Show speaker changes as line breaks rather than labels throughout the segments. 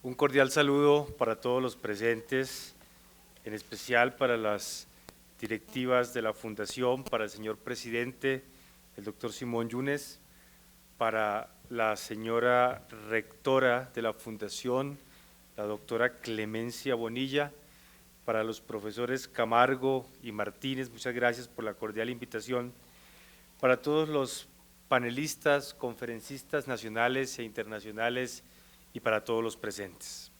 Un cordial saludo para todos los presentes, en especial para las directivas de la Fundación, para el señor presidente, el doctor Simón Yunes, para la señora rectora de la Fundación, la doctora Clemencia Bonilla, para los profesores Camargo y Martínez, muchas gracias por la cordial invitación, para todos los panelistas, conferencistas nacionales e internacionales y para todos los presentes.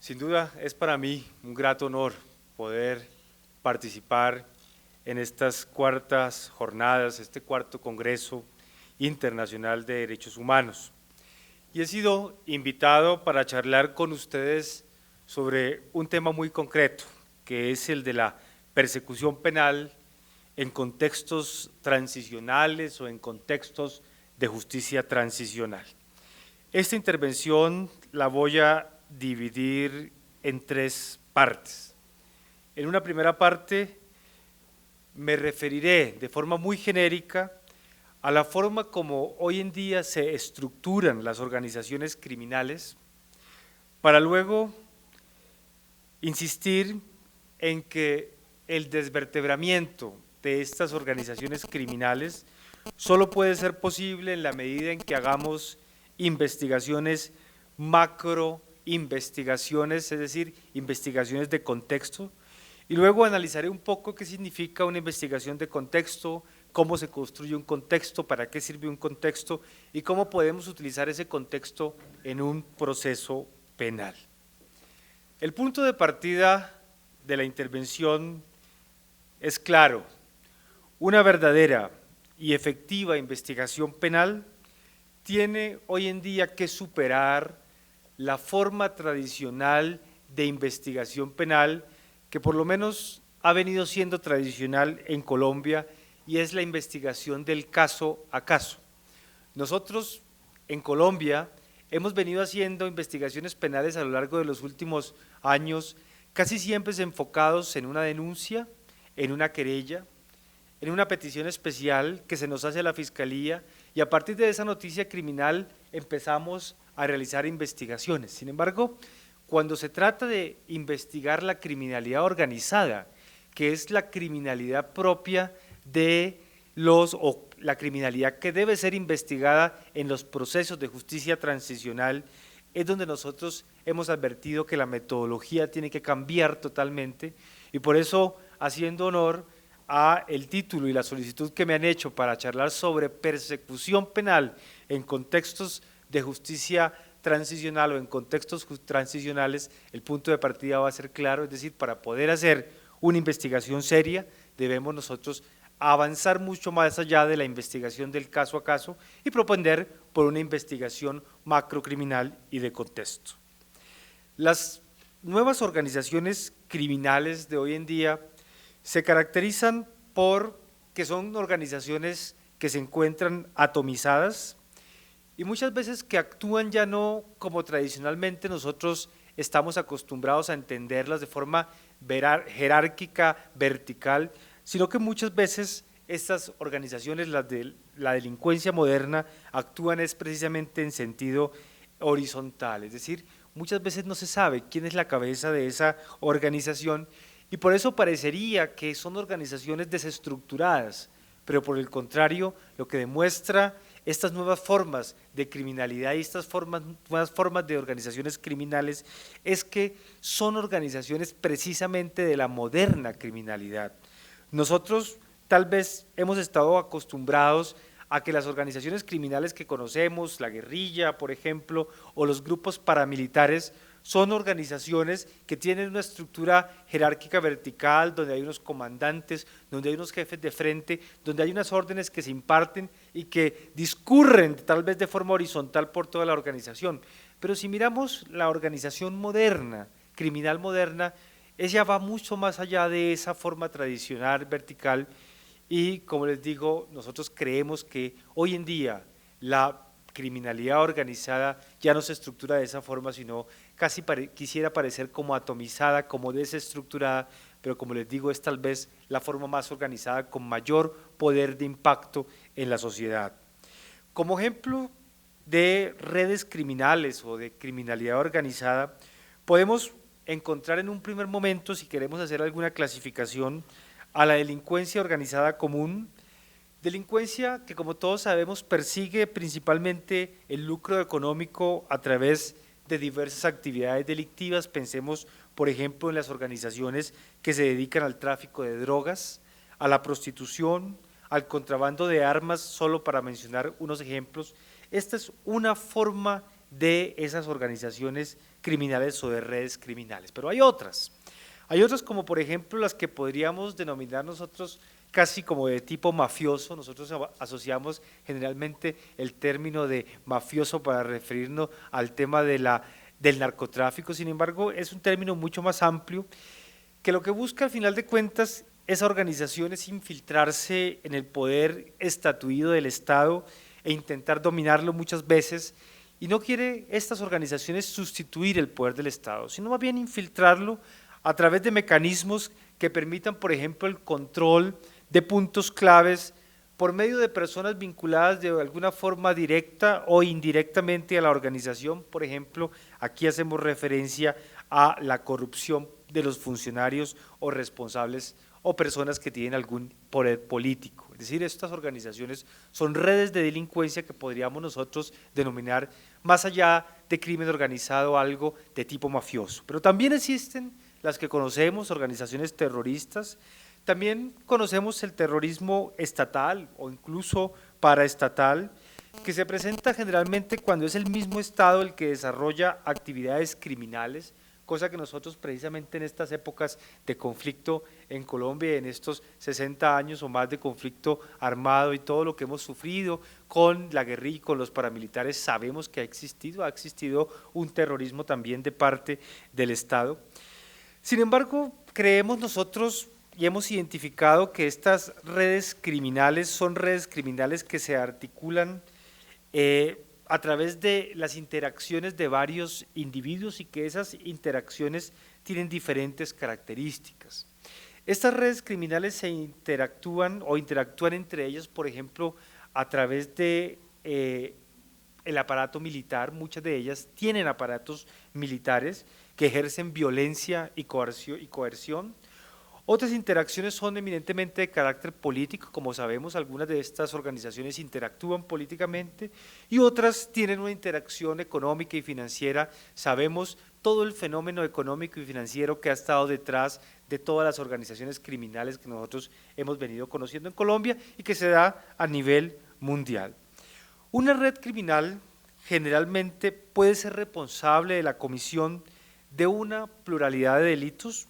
Sin duda es para mí un grato honor poder participar en estas cuartas jornadas, este cuarto Congreso Internacional de Derechos Humanos. Y he sido invitado para charlar con ustedes sobre un tema muy concreto, que es el de la persecución penal en contextos transicionales o en contextos de justicia transicional. Esta intervención la voy a dividir en tres partes. En una primera parte me referiré de forma muy genérica a la forma como hoy en día se estructuran las organizaciones criminales, para luego insistir en que el desvertebramiento de estas organizaciones criminales solo puede ser posible en la medida en que hagamos investigaciones macroinvestigaciones, es decir, investigaciones de contexto, y luego analizaré un poco qué significa una investigación de contexto, cómo se construye un contexto, para qué sirve un contexto y cómo podemos utilizar ese contexto en un proceso penal. El punto de partida de la intervención es claro: una verdadera y efectiva investigación penal tiene hoy en día que superar la forma tradicional de investigación penal que por lo menos ha venido siendo tradicional en Colombia, y es la investigación del caso a caso. Nosotros en Colombia hemos venido haciendo investigaciones penales a lo largo de los últimos años, casi siempre enfocados en una denuncia, en una querella, en una petición especial que se nos hace a la Fiscalía, y a partir de esa noticia criminal empezamos a realizar investigaciones. Sin embargo, cuando se trata de investigar la criminalidad organizada, que es la criminalidad propia de la criminalidad que debe ser investigada en los procesos de justicia transicional, es donde nosotros hemos advertido que la metodología tiene que cambiar totalmente, y por eso, haciendo honor a el título y la solicitud que me han hecho para charlar sobre persecución penal en contextos de justicia transicional o en contextos transicionales, el punto de partida va a ser claro, es decir, para poder hacer una investigación seria debemos nosotros avanzar mucho más allá de la investigación del caso a caso y propender por una investigación macrocriminal y de contexto. Las nuevas organizaciones criminales de hoy en día se caracterizan por que son organizaciones que se encuentran atomizadas y muchas veces que actúan ya no como tradicionalmente nosotros estamos acostumbrados a entenderlas de forma jerárquica, vertical, sino que muchas veces estas organizaciones, las de la delincuencia moderna, actúan es precisamente en sentido horizontal, es decir, muchas veces no se sabe quién es la cabeza de esa organización, y por eso parecería que son organizaciones desestructuradas, pero por el contrario, lo que demuestra estas nuevas formas de criminalidad y estas nuevas formas de organizaciones criminales es que son organizaciones precisamente de la moderna criminalidad. Nosotros tal vez hemos estado acostumbrados a que las organizaciones criminales que conocemos, la guerrilla, por ejemplo, o los grupos paramilitares, son organizaciones que tienen una estructura jerárquica vertical, donde hay unos comandantes, donde hay unos jefes de frente, donde hay unas órdenes que se imparten y que discurren tal vez de forma horizontal por toda la organización. Pero si miramos la organización moderna, criminal moderna, ella va mucho más allá de esa forma tradicional vertical, y como les digo, nosotros creemos que hoy en día la criminalidad organizada ya no se estructura de esa forma, sino casi quisiera parecer como atomizada, como desestructurada, pero como les digo, es tal vez la forma más organizada con mayor poder de impacto en la sociedad. Como ejemplo de redes criminales o de criminalidad organizada, podemos encontrar en un primer momento, si queremos hacer alguna clasificación, a la delincuencia organizada común, delincuencia que, como todos sabemos, persigue principalmente el lucro económico a través de diversas actividades delictivas. Pensemos, por ejemplo, en las organizaciones que se dedican al tráfico de drogas, a la prostitución, al contrabando de armas, solo para mencionar unos ejemplos. Esta es una forma de esas organizaciones criminales o de redes criminales, pero hay otras como por ejemplo las que podríamos denominar nosotros casi como de tipo mafioso. Nosotros asociamos generalmente el término de mafioso para referirnos al tema del narcotráfico. Sin embargo, es un término mucho más amplio, que lo que busca al final de cuentas esa organización es infiltrarse en el poder estatuido del Estado e intentar dominarlo muchas veces, y no quiere estas organizaciones sustituir el poder del Estado, sino más bien infiltrarlo a través de mecanismos que permitan, por ejemplo, el control de puntos claves por medio de personas vinculadas de alguna forma directa o indirectamente a la organización. Por ejemplo, aquí hacemos referencia a la corrupción de los funcionarios o responsables o personas que tienen algún poder político. Es decir, estas organizaciones son redes de delincuencia que podríamos nosotros denominar, más allá de crimen organizado, algo de tipo mafioso. Pero también existen las que conocemos, organizaciones terroristas. También conocemos el terrorismo estatal o incluso paraestatal, que se presenta generalmente cuando es el mismo Estado el que desarrolla actividades criminales, cosa que nosotros precisamente en estas épocas de conflicto en Colombia, en estos 60 años o más de conflicto armado y todo lo que hemos sufrido con la guerrilla y con los paramilitares, sabemos que ha existido un terrorismo también de parte del Estado. Sin embargo, creemos nosotros y hemos identificado que estas redes criminales son redes criminales que se articulan a través de las interacciones de varios individuos y que esas interacciones tienen diferentes características. Estas redes criminales se interactúan entre ellas, por ejemplo, a través de el aparato militar. Muchas de ellas tienen aparatos militares que ejercen violencia y coerción. Otras interacciones son eminentemente de carácter político, como sabemos, algunas de estas organizaciones interactúan políticamente, y otras tienen una interacción económica y financiera. Sabemos todo el fenómeno económico y financiero que ha estado detrás de todas las organizaciones criminales que nosotros hemos venido conociendo en Colombia y que se da a nivel mundial. Una red criminal generalmente puede ser responsable de la comisión de una pluralidad de delitos,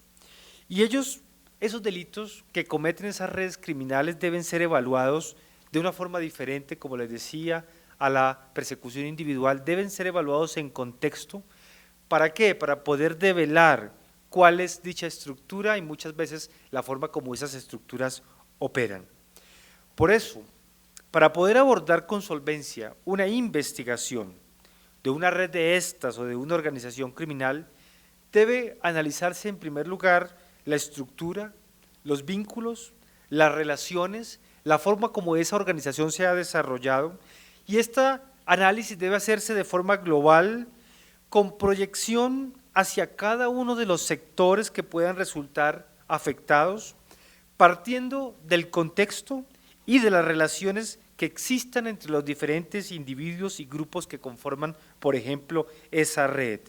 y esos delitos que cometen esas redes criminales deben ser evaluados de una forma diferente, como les decía, a la persecución individual. Deben ser evaluados en contexto. ¿Para qué? Para poder develar cuál es dicha estructura y muchas veces la forma como esas estructuras operan. Por eso, para poder abordar con solvencia una investigación de una red de estas o de una organización criminal, debe analizarse en primer lugar la estructura, los vínculos, las relaciones, la forma como esa organización se ha desarrollado, y este análisis debe hacerse de forma global, con proyección hacia cada uno de los sectores que puedan resultar afectados, partiendo del contexto y de las relaciones que existan entre los diferentes individuos y grupos que conforman, por ejemplo, esa red.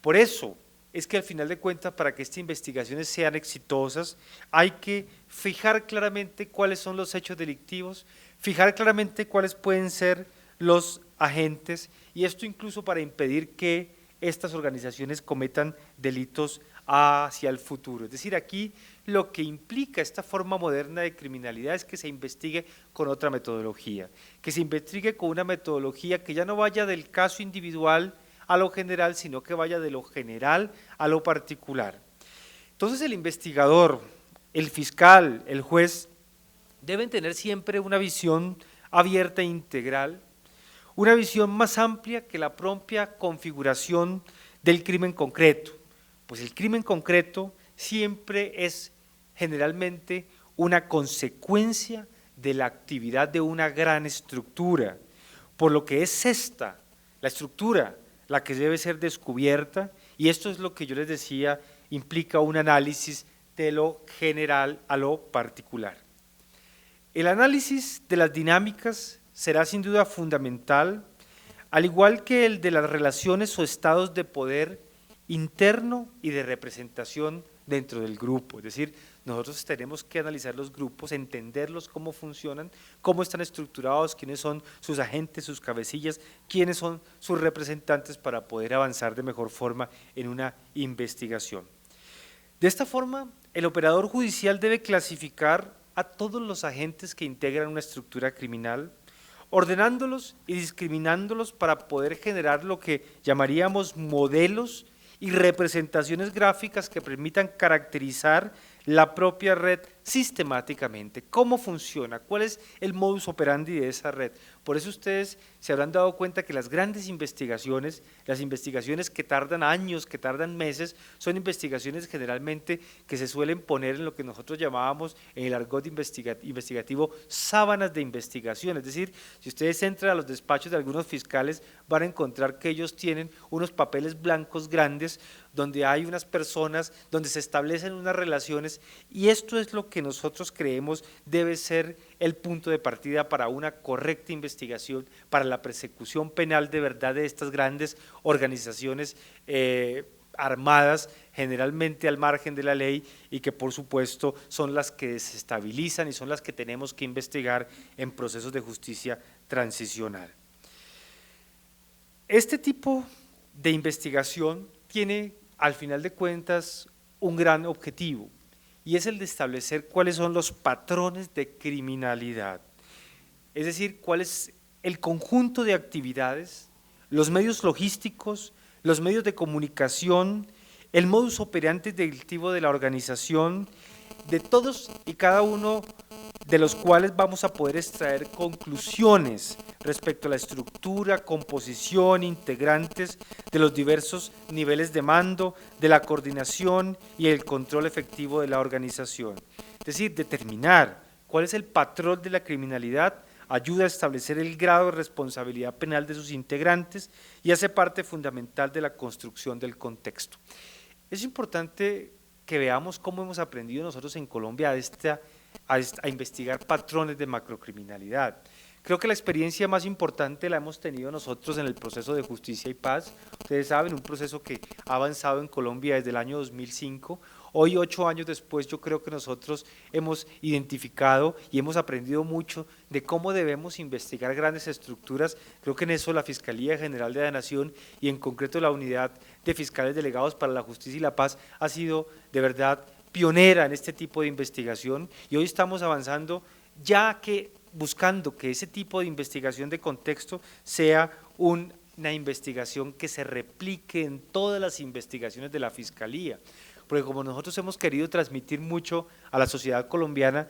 Por eso es que al final de cuentas, para que estas investigaciones sean exitosas, hay que fijar claramente cuáles son los hechos delictivos, fijar claramente cuáles pueden ser los agentes, y esto incluso para impedir que estas organizaciones cometan delitos hacia el futuro. Es decir, aquí lo que implica esta forma moderna de criminalidad es que se investigue con otra metodología, que se investigue con una metodología que ya no vaya del caso individual a lo general, sino que vaya de lo general a lo particular. Entonces el investigador, el fiscal, el juez, deben tener siempre una visión abierta e integral, una visión más amplia que la propia configuración del crimen concreto, pues el crimen concreto siempre es generalmente una consecuencia de la actividad de una gran estructura. por lo que es esta, la estructura, la que debe ser descubierta, y esto es lo que yo les decía, implica un análisis de lo general a lo particular. El análisis de las dinámicas será sin duda fundamental, al igual que el de las relaciones o estados de poder interno y de representación dentro del grupo, es decir, nosotros tenemos que analizar los grupos, entenderlos, cómo funcionan, cómo están estructurados, quiénes son sus agentes, sus cabecillas, quiénes son sus representantes para poder avanzar de mejor forma en una investigación. De esta forma, el operador judicial debe clasificar a todos los agentes que integran una estructura criminal, ordenándolos y discriminándolos para poder generar lo que llamaríamos modelos y representaciones gráficas que permitan caracterizar la propia red sistemáticamente, cómo funciona, cuál es el modus operandi de esa red. Por eso ustedes se habrán dado cuenta que las grandes investigaciones, las investigaciones que tardan años, que tardan meses, son investigaciones generalmente que se suelen poner en lo que nosotros llamábamos en el argot investigativo sábanas de investigación, es decir, si ustedes entran a los despachos de algunos fiscales van a encontrar que ellos tienen unos papeles blancos grandes donde hay unas personas, donde se establecen unas relaciones y esto es lo que nosotros creemos debe ser el punto de partida para una correcta investigación, para la persecución penal de verdad de estas grandes organizaciones armadas, generalmente al margen de la ley y que por supuesto son las que desestabilizan y son las que tenemos que investigar en procesos de justicia transicional. Este tipo de investigación tiene al final de cuentas un gran objetivo y es el de establecer cuáles son los patrones de criminalidad, es decir, cuál es el conjunto de actividades, los medios logísticos, los medios de comunicación, el modus operandi delictivo de la organización, de todos y cada uno de los cuales vamos a poder extraer conclusiones respecto a la estructura, composición, integrantes de los diversos niveles de mando, de la coordinación y el control efectivo de la organización. Es decir, determinar cuál es el patrón de la criminalidad ayuda a establecer el grado de responsabilidad penal de sus integrantes y hace parte fundamental de la construcción del contexto. Es importante que veamos cómo hemos aprendido nosotros en Colombia a investigar patrones de macrocriminalidad. Creo que la experiencia más importante la hemos tenido nosotros en el proceso de justicia y paz. Ustedes saben, un proceso que ha avanzado en Colombia desde el año 2005. Hoy, 8 años después, yo creo que nosotros hemos identificado y hemos aprendido mucho de cómo debemos investigar grandes estructuras. Creo que en eso la Fiscalía General de la Nación y en concreto la Unidad de Fiscales Delegados para la Justicia y la Paz ha sido de verdad pionera en este tipo de investigación y hoy estamos avanzando ya que buscando que ese tipo de investigación de contexto sea una investigación que se replique en todas las investigaciones de la Fiscalía, porque como nosotros hemos querido transmitir mucho a la sociedad colombiana,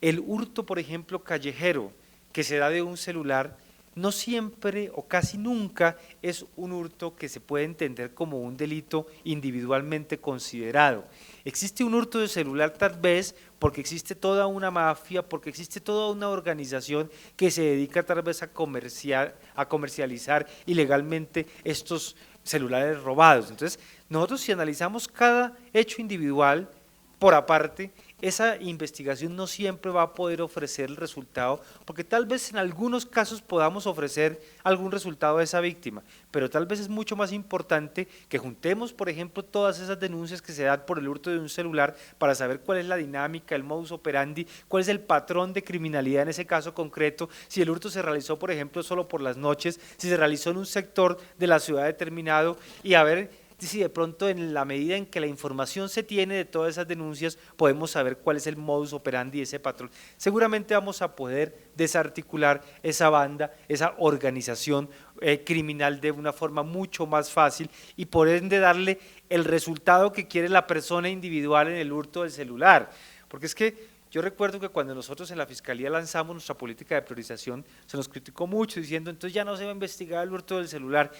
el hurto, por ejemplo, callejero, que se da de un celular, no siempre o casi nunca es un hurto que se puede entender como un delito individualmente considerado. Existe un hurto de celular tal vez porque existe toda una mafia, porque existe toda una organización que se dedica tal vez a comercializar ilegalmente estos celulares robados. Entonces, nosotros si analizamos cada hecho individual por aparte, esa investigación no siempre va a poder ofrecer el resultado, porque tal vez en algunos casos podamos ofrecer algún resultado a esa víctima, pero tal vez es mucho más importante que juntemos, por ejemplo, todas esas denuncias que se dan por el hurto de un celular para saber cuál es la dinámica, el modus operandi, cuál es el patrón de criminalidad en ese caso concreto, si el hurto se realizó, por ejemplo, solo por las noches, si se realizó en un sector de la ciudad determinado y a ver si de pronto en la medida en que la información se tiene de todas esas denuncias podemos saber cuál es el modus operandi de ese patrón. Seguramente vamos a poder desarticular esa banda, esa organización criminal de una forma mucho más fácil y por ende darle el resultado que quiere la persona individual en el hurto del celular. Porque es que yo recuerdo que cuando nosotros en la Fiscalía lanzamos nuestra política de priorización se nos criticó mucho diciendo entonces ya no se va a investigar el hurto del celular.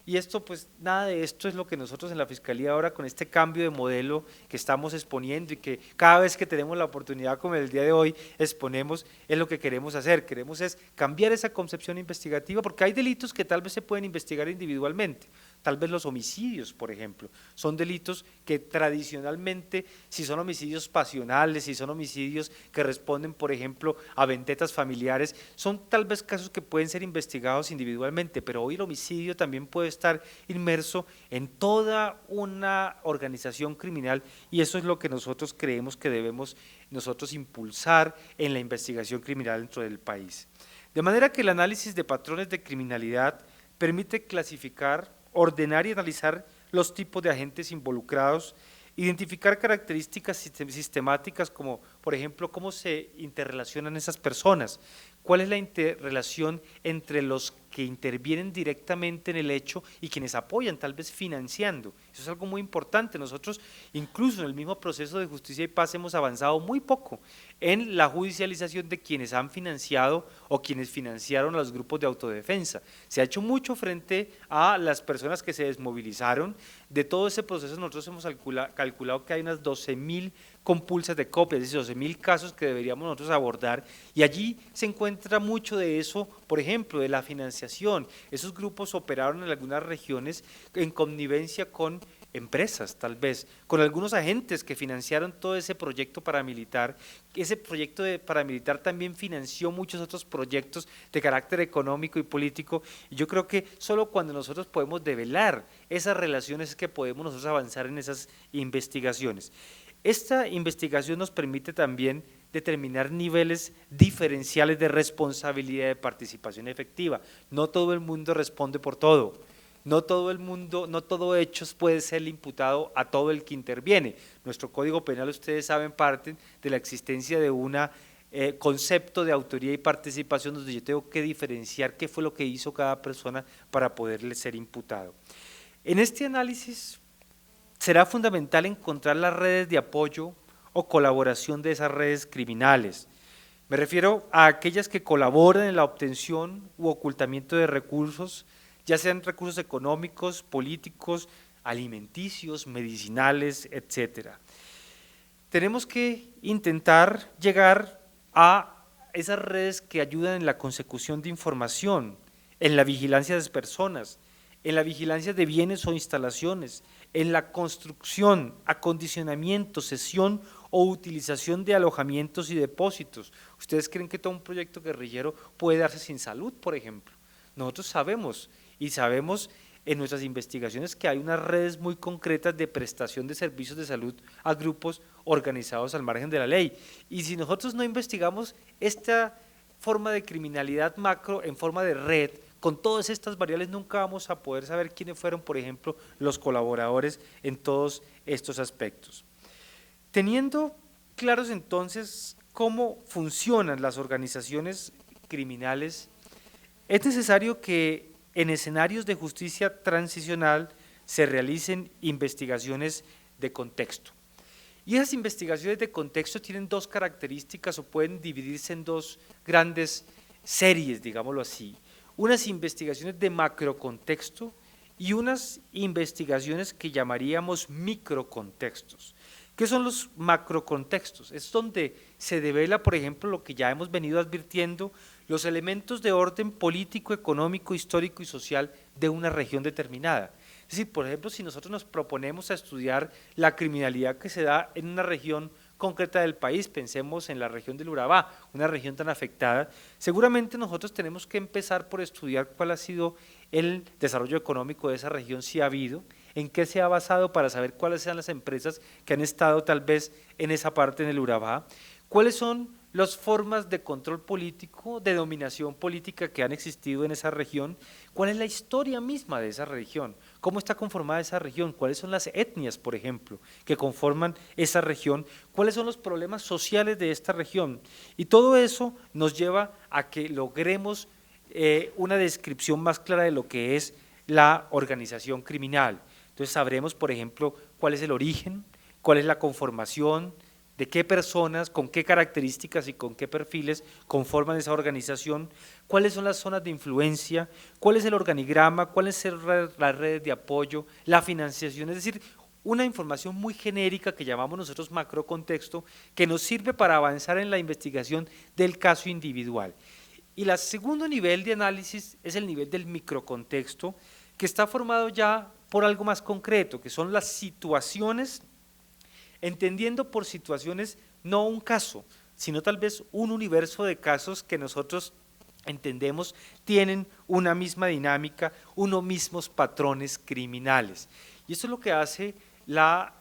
Y esto, pues nada de esto es lo que nosotros en la Fiscalía ahora con este cambio de modelo que estamos exponiendo y que cada vez que tenemos la oportunidad como el día de hoy exponemos, es lo que queremos hacer. Queremos es cambiar esa concepción investigativa porque hay delitos que tal vez se pueden investigar individualmente. Tal vez los homicidios, por ejemplo, son delitos que tradicionalmente, si son homicidios pasionales, si son homicidios que responden, por ejemplo, a vendetas familiares, son tal vez casos que pueden ser investigados individualmente, pero hoy el homicidio también puede estar inmerso en toda una organización criminal y eso es lo que nosotros creemos que debemos nosotros impulsar en la investigación criminal dentro del país. De manera que el análisis de patrones de criminalidad permite clasificar, ordenar y analizar los tipos de agentes involucrados, identificar características sistemáticas como, por ejemplo, cómo se interrelacionan esas personas, cuál es la interrelación entre los que intervienen directamente en el hecho y quienes apoyan, tal vez financiando. Eso es algo muy importante. Nosotros, incluso en el mismo proceso de justicia y paz, hemos avanzado muy poco en la judicialización de quienes han financiado o quienes financiaron a los grupos de autodefensa. Se ha hecho mucho frente a las personas que se desmovilizaron. De todo ese proceso nosotros hemos calculado que hay unas 12.000 compulsas de copias, es decir, 12.000 casos que deberíamos nosotros abordar y allí se encuentra mucho de eso, por ejemplo, de la financiación. Esos grupos operaron en algunas regiones en connivencia con empresas, tal vez, con algunos agentes que financiaron todo ese proyecto paramilitar. Ese proyecto paramilitar también financió muchos otros proyectos de carácter económico y político, y yo creo que solo cuando nosotros podemos develar esas relaciones es que podemos nosotros avanzar en esas investigaciones. Esta investigación nos permite también determinar niveles diferenciales de responsabilidad y de participación efectiva. No todo el mundo responde por todo. No todo el mundo, no todo hechos puede ser imputado a todo el que interviene. Nuestro Código Penal, ustedes saben, parte de la existencia de un concepto de autoría y participación donde yo tengo que diferenciar qué fue lo que hizo cada persona para poderle ser imputado. En este análisis será fundamental encontrar las redes de apoyo o colaboración de esas redes criminales. Me refiero a aquellas que colaboran en la obtención u ocultamiento de recursos, ya sean recursos económicos, políticos, alimenticios, medicinales, etcétera. Tenemos que intentar llegar a esas redes que ayudan en la consecución de información, en la vigilancia de las personas, en la vigilancia de bienes o instalaciones, en la construcción, acondicionamiento, cesión o utilización de alojamientos y depósitos. ¿Ustedes creen que todo un proyecto guerrillero puede darse sin salud, por ejemplo? Nosotros sabemos y sabemos en nuestras investigaciones que hay unas redes muy concretas de prestación de servicios de salud a grupos organizados al margen de la ley. Y si nosotros no investigamos esta forma de criminalidad macro en forma de red, con todas estas variables nunca vamos a poder saber quiénes fueron, por ejemplo, los colaboradores en todos estos aspectos. Teniendo claros entonces cómo funcionan las organizaciones criminales, es necesario que en escenarios de justicia transicional se realicen investigaciones de contexto. Y esas investigaciones de contexto tienen dos características o pueden dividirse en dos grandes series, digámoslo así. Unas investigaciones de macrocontexto y unas investigaciones que llamaríamos microcontextos. ¿Qué son los macrocontextos? Es donde se devela, por ejemplo, lo que ya hemos venido advirtiendo, los elementos de orden político, económico, histórico y social de una región determinada. Es decir, por ejemplo, si nosotros nos proponemos a estudiar la criminalidad que se da en una región concreta del país, pensemos en la región del Urabá, una región tan afectada, seguramente nosotros tenemos que empezar por estudiar cuál ha sido el desarrollo económico de esa región, si ha habido, en qué se ha basado para saber cuáles sean las empresas que han estado tal vez en esa parte en el Urabá, cuáles son las formas de control político, de dominación política que han existido en esa región, cuál es la historia misma de esa región, cómo está conformada esa región, cuáles son las etnias, por ejemplo, que conforman esa región, cuáles son los problemas sociales de esta región. Y todo eso nos lleva a que logremos una descripción más clara de lo que es la organización criminal. Entonces sabremos, por ejemplo, cuál es el origen, cuál es la conformación, de qué personas, con qué características y con qué perfiles conforman esa organización, cuáles son las zonas de influencia, cuál es el organigrama, cuáles son las redes de apoyo, la financiación, es decir, una información muy genérica que llamamos nosotros macrocontexto, que nos sirve para avanzar en la investigación del caso individual. Y el segundo nivel de análisis es el nivel del microcontexto, que está formado ya por algo más concreto, que son las situaciones, entendiendo por situaciones no un caso, sino tal vez un universo de casos que nosotros entendemos tienen una misma dinámica, unos mismos patrones criminales. Y eso es lo que hace la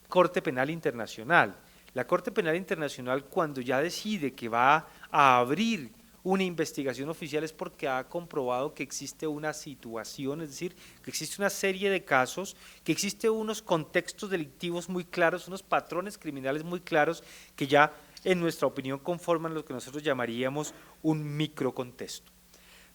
Corte Penal Internacional. La Corte Penal Internacional, cuando ya decide que va a abrir una investigación oficial, es porque ha comprobado que existe una situación, es decir, que existe una serie de casos, que existe unos contextos delictivos muy claros, unos patrones criminales muy claros, que ya en nuestra opinión conforman lo que nosotros llamaríamos un microcontexto.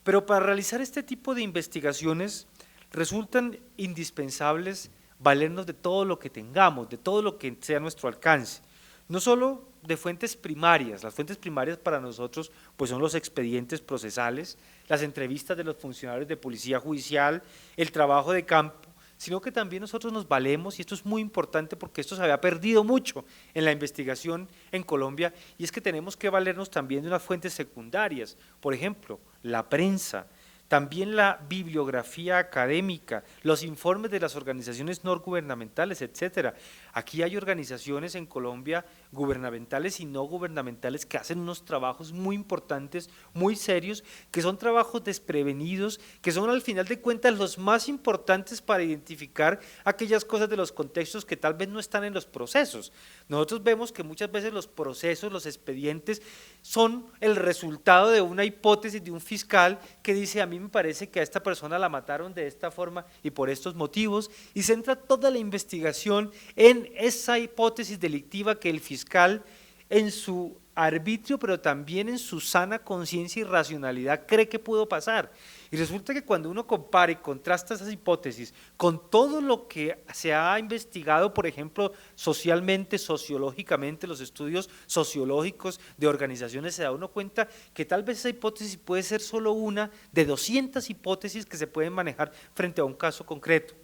Pero para realizar este tipo de investigaciones resultan indispensables valernos de todo lo que tengamos, de todo lo que sea a nuestro alcance, no solo de fuentes primarias. Las fuentes primarias para nosotros pues son los expedientes procesales, las entrevistas de los funcionarios de policía judicial, el trabajo de campo, sino que también nosotros nos valemos, y esto es muy importante porque esto se había perdido mucho en la investigación en Colombia, y es que tenemos que valernos también de unas fuentes secundarias, por ejemplo, la prensa, también la bibliografía académica, los informes de las organizaciones no gubernamentales, etcétera. Aquí hay organizaciones en Colombia, gubernamentales y no gubernamentales, que hacen unos trabajos muy importantes, muy serios, que son trabajos desprevenidos, que son al final de cuentas los más importantes para identificar aquellas cosas de los contextos que tal vez no están en los procesos. Nosotros vemos que muchas veces los procesos, los expedientes, son el resultado de una hipótesis de un fiscal que dice: a mí me parece que a esta persona la mataron de esta forma y por estos motivos, y centra toda la investigación en esa hipótesis delictiva que el fiscal, en su arbitrio, pero también en su sana conciencia y racionalidad, cree que pudo pasar. Y resulta que cuando uno compara y contrasta esas hipótesis con todo lo que se ha investigado, por ejemplo, socialmente, sociológicamente, los estudios sociológicos de organizaciones, se da uno cuenta que tal vez esa hipótesis puede ser solo una de 200 hipótesis que se pueden manejar frente a un caso concreto.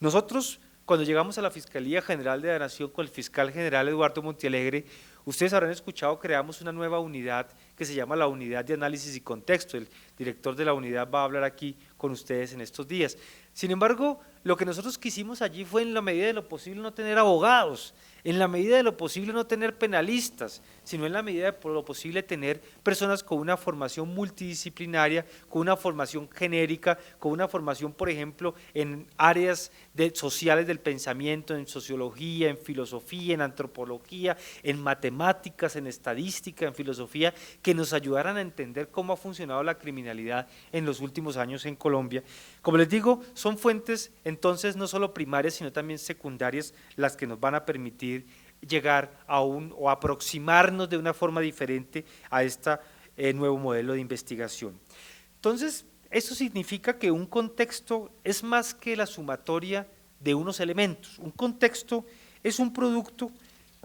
Nosotros, cuando llegamos a la Fiscalía General de la Nación con el fiscal general Eduardo Montealegre, ustedes habrán escuchado, creamos una nueva unidad que se llama la Unidad de Análisis y Contexto. El director de la unidad va a hablar aquí con ustedes en estos días. Sin embargo, lo que nosotros quisimos allí fue, en la medida de lo posible, no tener abogados, en la medida de lo posible no tener penalistas, sino en la medida de lo posible tener personas con una formación multidisciplinaria, con una formación genérica, con una formación, por ejemplo, en áreas sociales del pensamiento, en sociología, en filosofía, en antropología, en matemáticas, en estadística, en filosofía, que nos ayudaran a entender cómo ha funcionado la criminalidad en los últimos años en Colombia. Como les digo, son fuentes entonces no solo primarias, sino también secundarias, las que nos van a permitir llegar a o aproximarnos de una forma diferente a este nuevo modelo de investigación. Entonces, eso significa que un contexto es más que la sumatoria de unos elementos. Un contexto es un producto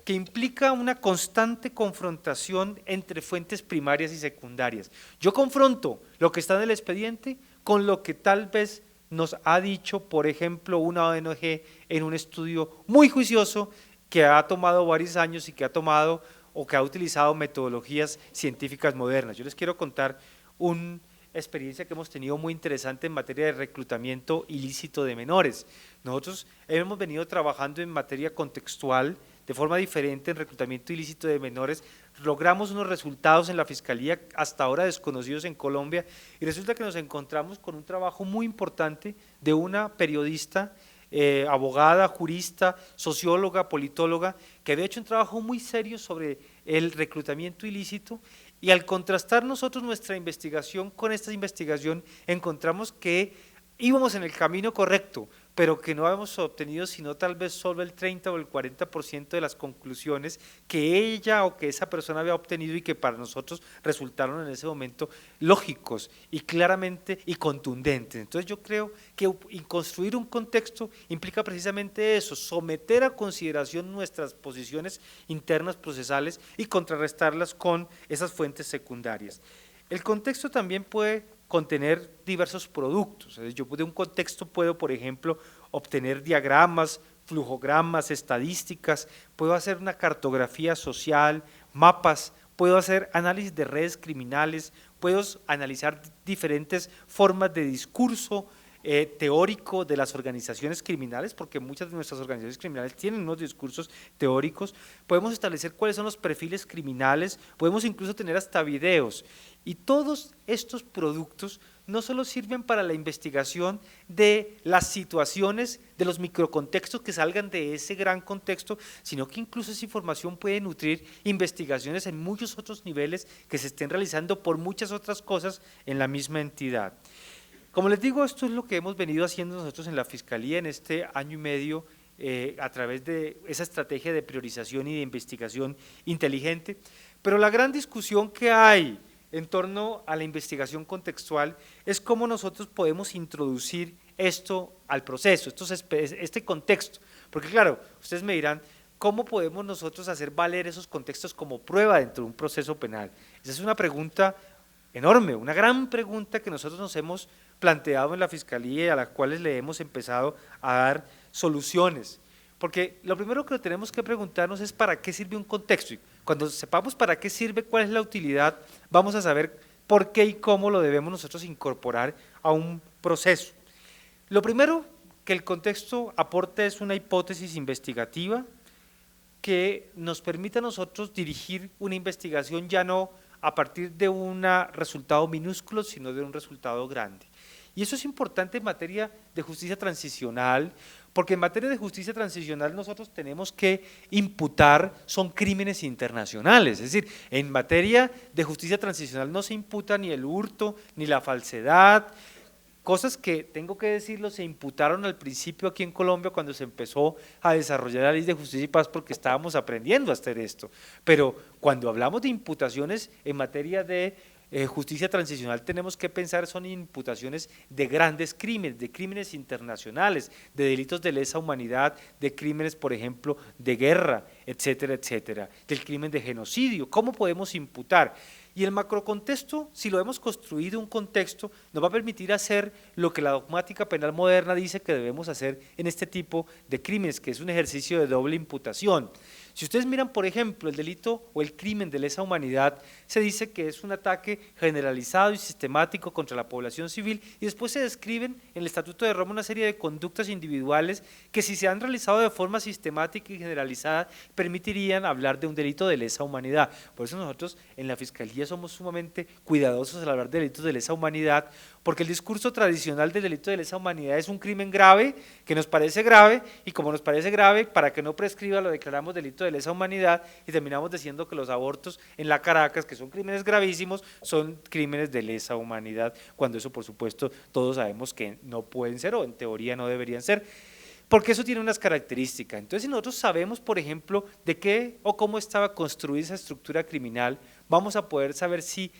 que implica una constante confrontación entre fuentes primarias y secundarias. Yo confronto lo que está en el expediente con lo que tal vez nos ha dicho, por ejemplo, una ONG en un estudio muy juicioso que ha tomado varios años y que ha tomado o que ha utilizado metodologías científicas modernas. Yo les quiero contar una experiencia que hemos tenido muy interesante en materia de reclutamiento ilícito de menores. Nosotros hemos venido trabajando en materia contextual de forma diferente en reclutamiento ilícito de menores, logramos unos resultados en la Fiscalía hasta ahora desconocidos en Colombia, y resulta que nos encontramos con un trabajo muy importante de una periodista, abogada, jurista, socióloga, politóloga, que había hecho un trabajo muy serio sobre el reclutamiento ilícito, y al contrastar nosotros nuestra investigación con esta investigación, encontramos que íbamos en el camino correcto, pero que no hemos obtenido sino tal vez solo el 30 o el 40% de las conclusiones que ella o que esa persona había obtenido y que para nosotros resultaron en ese momento lógicos y claramente y contundentes. Entonces yo creo que construir un contexto implica precisamente eso, someter a consideración nuestras posiciones internas procesales y contrarrestarlas con esas fuentes secundarias. El contexto también puede contener diversos productos. Yo de un contexto puedo, por ejemplo, obtener diagramas, flujogramas, estadísticas, puedo hacer una cartografía social, mapas, puedo hacer análisis de redes criminales, puedo analizar diferentes formas de discurso teórico de las organizaciones criminales, porque muchas de nuestras organizaciones criminales tienen unos discursos teóricos, podemos establecer cuáles son los perfiles criminales, podemos incluso tener hasta videos, y todos estos productos no solo sirven para la investigación de las situaciones, de los microcontextos que salgan de ese gran contexto, sino que incluso esa información puede nutrir investigaciones en muchos otros niveles que se estén realizando por muchas otras cosas en la misma entidad. Como les digo, esto es lo que hemos venido haciendo nosotros en la Fiscalía en este año y medio a través de esa estrategia de priorización y de investigación inteligente, pero la gran discusión que hay en torno a la investigación contextual es cómo nosotros podemos introducir esto al proceso, este contexto, porque claro, ustedes me dirán, ¿cómo podemos nosotros hacer valer esos contextos como prueba dentro de un proceso penal? Esa es una pregunta enorme, una gran pregunta que nosotros nos hemos planteado en la Fiscalía y a las cuales le hemos empezado a dar soluciones, porque lo primero que tenemos que preguntarnos es ¿para qué sirve un contexto? Y cuando sepamos para qué sirve, cuál es la utilidad, vamos a saber por qué y cómo lo debemos nosotros incorporar a un proceso. Lo primero que el contexto aporta es una hipótesis investigativa que nos permite a nosotros dirigir una investigación ya no a partir de un resultado minúsculo, sino de un resultado grande. Y eso es importante en materia de justicia transicional, porque en materia de justicia transicional nosotros tenemos que imputar, son crímenes internacionales, es decir, en materia de justicia transicional no se imputa ni el hurto, ni la falsedad, cosas que, tengo que decirlo, se imputaron al principio aquí en Colombia cuando se empezó a desarrollar la Ley de Justicia y Paz porque estábamos aprendiendo a hacer esto, pero cuando hablamos de imputaciones en materia de justicia transicional tenemos que pensar son imputaciones de grandes crímenes, de crímenes internacionales, de delitos de lesa humanidad, de crímenes, por ejemplo, de guerra, etcétera, etcétera, del crimen de genocidio. ¿Cómo podemos imputar? Y el macrocontexto, si lo hemos construido un contexto, nos va a permitir hacer lo que la dogmática penal moderna dice que debemos hacer en este tipo de crímenes, que es un ejercicio de doble imputación. Si ustedes miran, por ejemplo, el delito o el crimen de lesa humanidad, se dice que es un ataque generalizado y sistemático contra la población civil y después se describen en el Estatuto de Roma una serie de conductas individuales que si se han realizado de forma sistemática y generalizada permitirían hablar de un delito de lesa humanidad. Por eso nosotros en la Fiscalía somos sumamente cuidadosos al hablar de delitos de lesa humanidad, porque el discurso tradicional del delito de lesa humanidad es un crimen grave, que nos parece grave, y como nos parece grave, para que no prescriba lo declaramos delito de lesa humanidad y terminamos diciendo que los abortos en la Caracas, que son crímenes gravísimos, son crímenes de lesa humanidad, cuando eso por supuesto todos sabemos que no pueden ser o en teoría no deberían ser, porque eso tiene unas características. Entonces si nosotros sabemos, por ejemplo, de qué o cómo estaba construida esa estructura criminal, vamos a poder saber si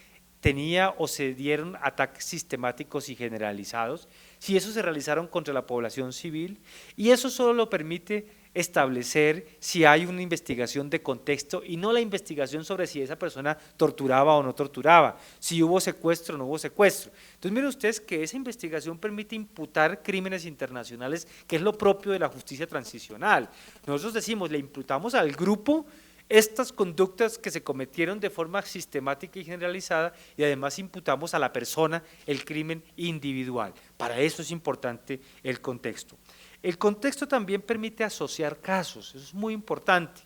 tenía o se dieron ataques sistemáticos y generalizados, si esos se realizaron contra la población civil, y eso solo lo permite establecer si hay una investigación de contexto y no la investigación sobre si esa persona torturaba o no torturaba, si hubo secuestro o no hubo secuestro. Entonces miren ustedes que esa investigación permite imputar crímenes internacionales, que es lo propio de la justicia transicional. Nosotros decimos, le imputamos al grupo estas conductas que se cometieron de forma sistemática y generalizada y además imputamos a la persona el crimen individual. Para eso es importante el contexto. El contexto también permite asociar casos, eso es muy importante.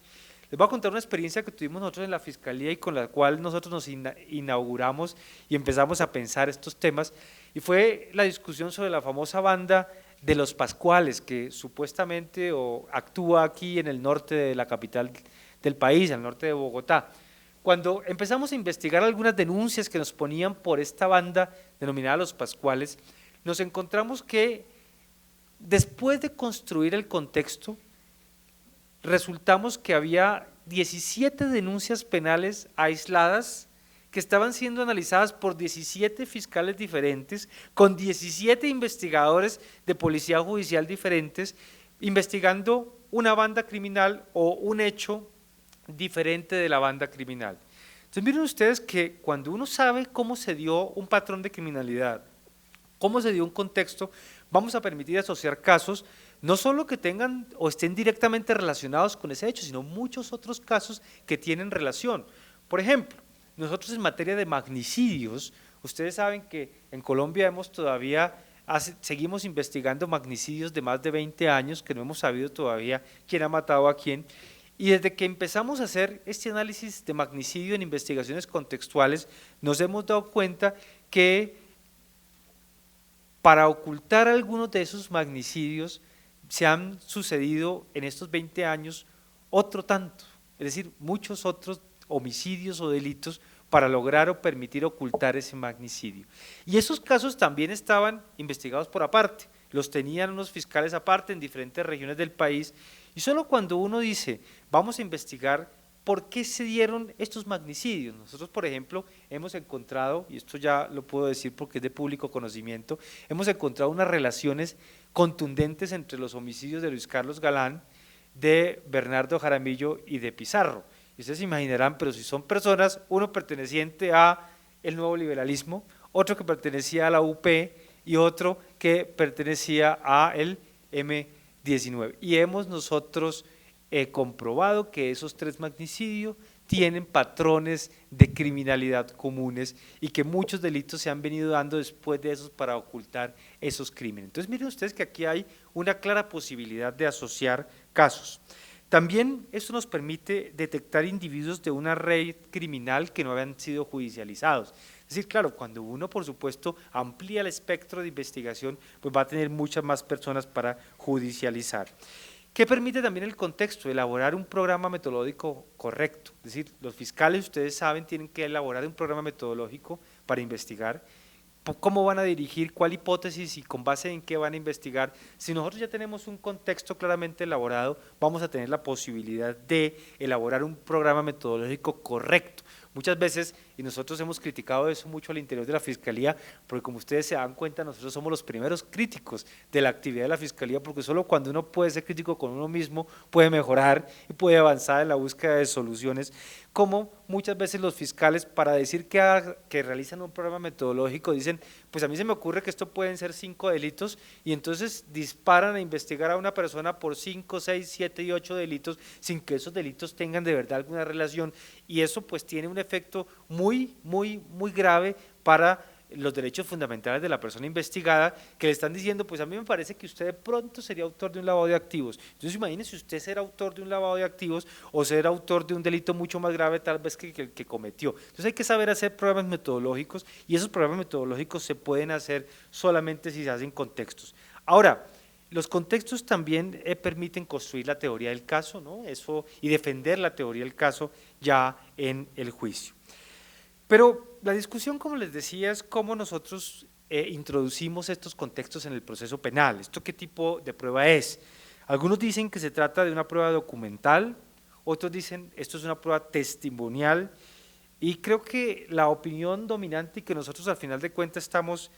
Les voy a contar una experiencia que tuvimos nosotros en la Fiscalía y con la cual nosotros nos inauguramos y empezamos a pensar estos temas, y fue la discusión sobre la famosa banda de los Pascuales, que supuestamente actúa aquí en el norte de la capital del país, al norte de Bogotá. Cuando empezamos a investigar algunas denuncias que nos ponían por esta banda denominada Los Pascuales, nos encontramos que después de construir el contexto, resultamos que había 17 denuncias penales aisladas que estaban siendo analizadas por 17 fiscales diferentes, con 17 investigadores de policía judicial diferentes, investigando una banda criminal o un hecho diferente de la banda criminal. Entonces miren ustedes que cuando uno sabe cómo se dio un patrón de criminalidad, cómo se dio un contexto, vamos a permitir asociar casos, no solo que tengan o estén directamente relacionados con ese hecho, sino muchos otros casos que tienen relación. Por ejemplo, nosotros en materia de magnicidios, ustedes saben que en Colombia seguimos investigando magnicidios de más de 20 años, que no hemos sabido todavía quién ha matado a quién, y desde que empezamos a hacer este análisis de magnicidio en investigaciones contextuales, nos hemos dado cuenta que para ocultar algunos de esos magnicidios se han sucedido en estos 20 años otro tanto, es decir, muchos otros homicidios o delitos para lograr o permitir ocultar ese magnicidio. Y esos casos también estaban investigados por aparte, los tenían unos fiscales aparte en diferentes regiones del país, y solo cuando uno dice, vamos a investigar por qué se dieron estos magnicidios. Nosotros, por ejemplo, hemos encontrado, y esto ya lo puedo decir porque es de público conocimiento, hemos encontrado unas relaciones contundentes entre los homicidios de Luis Carlos Galán, de Bernardo Jaramillo y de Pizarro. Y ustedes se imaginarán, pero si son personas, uno perteneciente a el nuevo liberalismo, otro que pertenecía a la UP y otro que pertenecía a el M19. Y hemos nosotros comprobado que esos 3 magnicidios tienen patrones de criminalidad comunes y que muchos delitos se han venido dando después de esos para ocultar esos crímenes. Entonces miren ustedes que aquí hay una clara posibilidad de asociar casos. También esto nos permite detectar individuos de una red criminal que no habían sido judicializados. Es decir, claro, cuando uno por supuesto amplía el espectro de investigación, pues va a tener muchas más personas para judicializar. ¿Qué permite también el contexto? Elaborar un programa metodológico correcto, es decir, los fiscales, ustedes saben, tienen que elaborar un programa metodológico para investigar, cómo van a dirigir, cuál hipótesis y con base en qué van a investigar. Si nosotros ya tenemos un contexto claramente elaborado, vamos a tener la posibilidad de elaborar un programa metodológico correcto. Muchas veces, y nosotros hemos criticado eso mucho al interior de la Fiscalía, porque como ustedes se dan cuenta, nosotros somos los primeros críticos de la actividad de la Fiscalía, porque solo cuando uno puede ser crítico con uno mismo, puede mejorar y puede avanzar en la búsqueda de soluciones, como muchas veces los fiscales para decir que realizan un programa metodológico dicen, pues a mí se me ocurre que esto pueden ser 5 delitos y entonces disparan a investigar a una persona por 5, 6, 7 y 8 delitos sin que esos delitos tengan de verdad alguna relación y eso pues tiene un efecto muy grave para los derechos fundamentales de la persona investigada, que le están diciendo, pues a mí me parece que usted de pronto sería autor de un lavado de activos. Entonces imagínese usted ser autor de un lavado de activos o ser autor de un delito mucho más grave tal vez que el que cometió. Entonces hay que saber hacer programas metodológicos y esos programas metodológicos se pueden hacer solamente si se hacen contextos. Ahora, los contextos también permiten construir la teoría del caso, ¿no? Eso, y defender la teoría del caso ya en el juicio. Pero la discusión, como les decía, es cómo nosotros introducimos estos contextos en el proceso penal. ¿Esto qué tipo de prueba es? Algunos dicen que se trata de una prueba documental, otros dicen esto es una prueba testimonial, y creo que la opinión dominante y que nosotros al final de cuentas estamos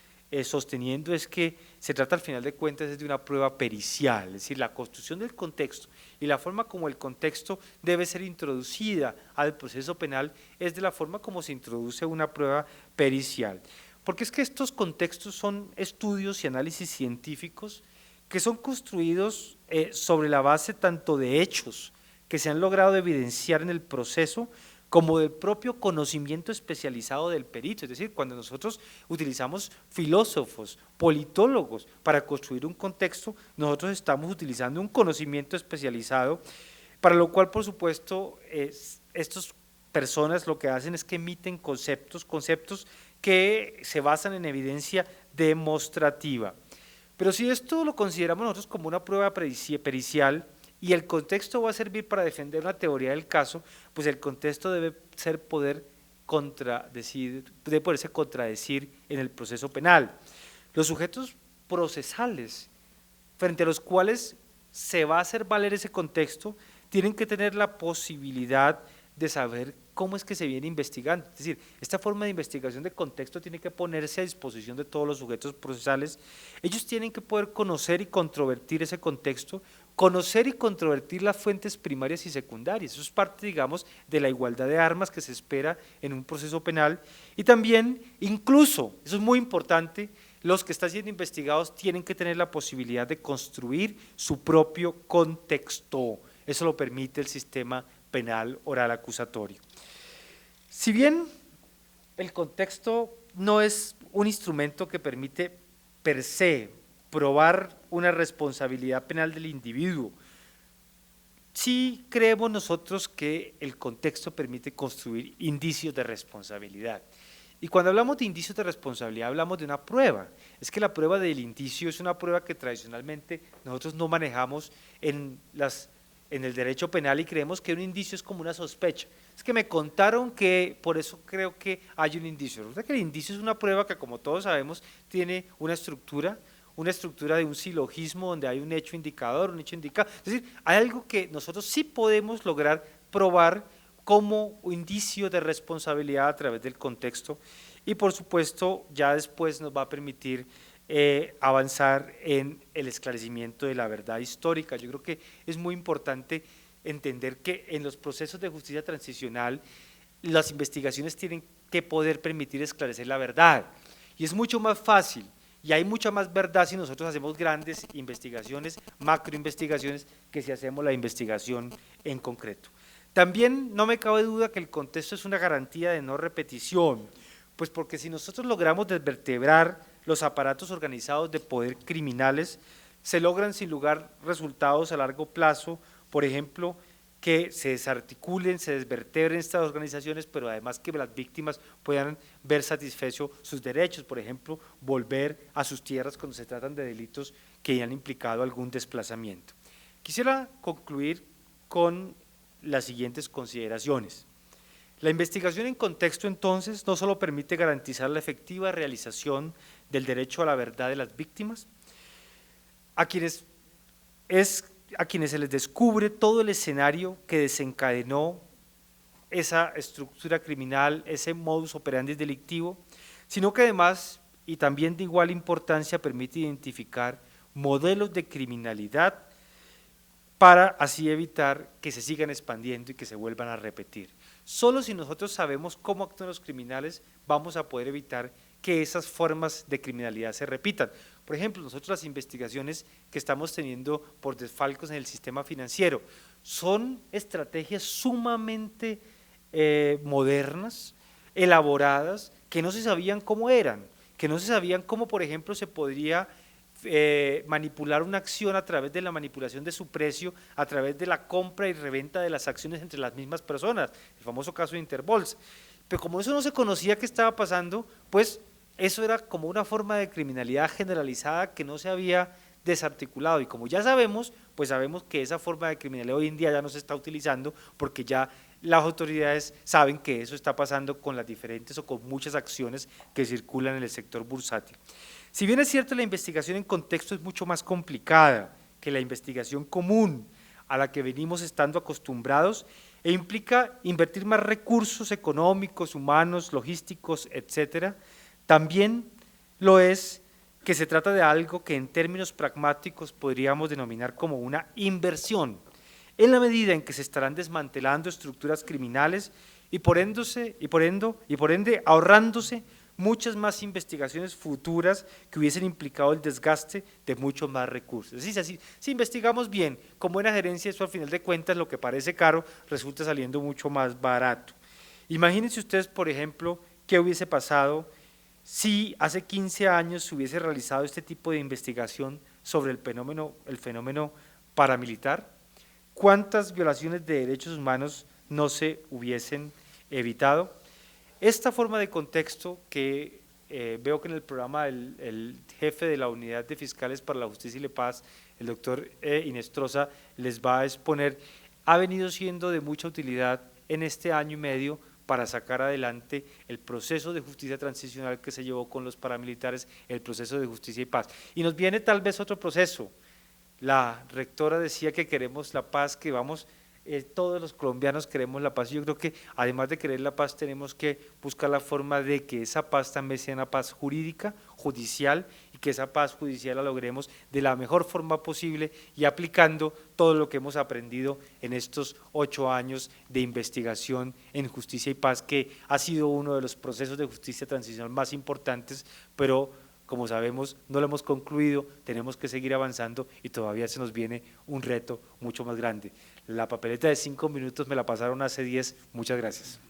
sosteniendo es que se trata al final de cuentas de una prueba pericial, es decir, la construcción del contexto y la forma como el contexto debe ser introducida al proceso penal es de la forma como se introduce una prueba pericial. Porque es que estos contextos son estudios y análisis científicos que son construidos sobre la base tanto de hechos que se han logrado evidenciar en el proceso, como del propio conocimiento especializado del perito, es decir, cuando nosotros utilizamos filósofos, politólogos para construir un contexto, nosotros estamos utilizando un conocimiento especializado, para lo cual, por supuesto, estas personas lo que hacen es que emiten conceptos que se basan en evidencia demostrativa. Pero si esto lo consideramos nosotros como una prueba pericial, y el contexto va a servir para defender una teoría del caso, pues el contexto debe poderse contradecir en el proceso penal. Los sujetos procesales frente a los cuales se va a hacer valer ese contexto, tienen que tener la posibilidad de saber cómo es que se viene investigando. Es decir, esta forma de investigación de contexto tiene que ponerse a disposición de todos los sujetos procesales. Ellos tienen que poder conocer y controvertir ese contexto, conocer y controvertir las fuentes primarias y secundarias. Eso es parte, digamos, de la igualdad de armas que se espera en un proceso penal. Y también, incluso, eso es muy importante, los que están siendo investigados tienen que tener la posibilidad de construir su propio contexto. Eso lo permite el sistema penal oral acusatorio. Si bien el contexto no es un instrumento que permite per se probar una responsabilidad penal del individuo, sí creemos nosotros que el contexto permite construir indicios de responsabilidad. Y cuando hablamos de indicios de responsabilidad hablamos de una prueba. Es que la prueba del indicio es una prueba que tradicionalmente nosotros no manejamos en el derecho penal y creemos que un indicio es como una sospecha. Es que me contaron que por eso creo que hay un indicio. Resulta que el indicio es una prueba que, como todos sabemos, tiene una estructura de un silogismo donde hay un hecho indicador, un hecho indicado. Es decir, hay algo que nosotros sí podemos lograr probar como indicio de responsabilidad a través del contexto y, por supuesto, ya después nos va a permitir avanzar en el esclarecimiento de la verdad histórica. Yo creo que es muy importante entender que en los procesos de justicia transicional las investigaciones tienen que poder permitir esclarecer la verdad y es mucho más fácil y hay mucha más verdad si nosotros hacemos grandes investigaciones, macroinvestigaciones, que si hacemos la investigación en concreto. También no me cabe duda que el contexto es una garantía de no repetición, pues porque si nosotros logramos desvertebrar los aparatos organizados de poder criminales, se logran sin lugar resultados a largo plazo, por ejemplo, que se desarticulen, se desvertebren estas organizaciones, pero además que las víctimas puedan ver satisfechos sus derechos, por ejemplo, volver a sus tierras cuando se tratan de delitos que hayan implicado algún desplazamiento. Quisiera concluir con las siguientes consideraciones. La investigación en contexto, entonces, no solo permite garantizar la efectiva realización del derecho a la verdad de las víctimas, a quienes se les descubre todo el escenario que desencadenó esa estructura criminal, ese modus operandi delictivo, sino que además, y también de igual importancia, permite identificar modelos de criminalidad para así evitar que se sigan expandiendo y que se vuelvan a repetir. Solo si nosotros sabemos cómo actúan los criminales, vamos a poder evitar que esas formas de criminalidad se repitan. Por ejemplo, nosotros las investigaciones que estamos teniendo por desfalcos en el sistema financiero son estrategias sumamente modernas, elaboradas, que no se sabían cómo eran, que no se sabían cómo, por ejemplo, se podría manipular una acción a través de la manipulación de su precio, a través de la compra y reventa de las acciones entre las mismas personas, el famoso caso de Interbolsa. Pero como eso no se conocía qué estaba pasando, pues eso era como una forma de criminalidad generalizada que no se había desarticulado y como ya sabemos, pues sabemos que esa forma de criminalidad hoy en día ya no se está utilizando porque ya las autoridades saben que eso está pasando con las diferentes o con muchas acciones que circulan en el sector bursátil. Si bien es cierto la investigación en contexto es mucho más complicada que la investigación común a la que venimos estando acostumbrados e implica invertir más recursos económicos, humanos, logísticos, etcétera, también lo es que se trata de algo que en términos pragmáticos podríamos denominar como una inversión, en la medida en que se estarán desmantelando estructuras criminales y por ende ahorrándose muchas más investigaciones futuras que hubiesen implicado el desgaste de muchos más recursos. Es decir, si investigamos bien, con buena gerencia, eso al final de cuentas lo que parece caro resulta saliendo mucho más barato. Imagínense ustedes, por ejemplo, qué hubiese pasado si hace 15 años se hubiese realizado este tipo de investigación sobre el fenómeno paramilitar. ¿Cuántas violaciones de derechos humanos no se hubiesen evitado? Esta forma de contexto que veo que en el programa el jefe de la Unidad de Fiscales para la Justicia y la Paz, el doctor Inestrosa, les va a exponer, ha venido siendo de mucha utilidad en este año y medio para sacar adelante el proceso de justicia transicional que se llevó con los paramilitares, el proceso de justicia y paz. Y nos viene tal vez otro proceso la rectora decía que queremos la paz, que vamos, todos los colombianos queremos la paz. Yo creo que además de querer la paz tenemos que buscar la forma de que esa paz también sea una paz jurídica, judicial, y que esa paz judicial la logremos de la mejor forma posible y aplicando todo lo que hemos aprendido en estos 8 años de investigación en justicia y paz, que ha sido uno de los procesos de justicia transicional más importantes, pero como sabemos, no lo hemos concluido, tenemos que seguir avanzando y todavía se nos viene un reto mucho más grande. La papeleta de 5 minutos me la pasaron hace 10, muchas gracias.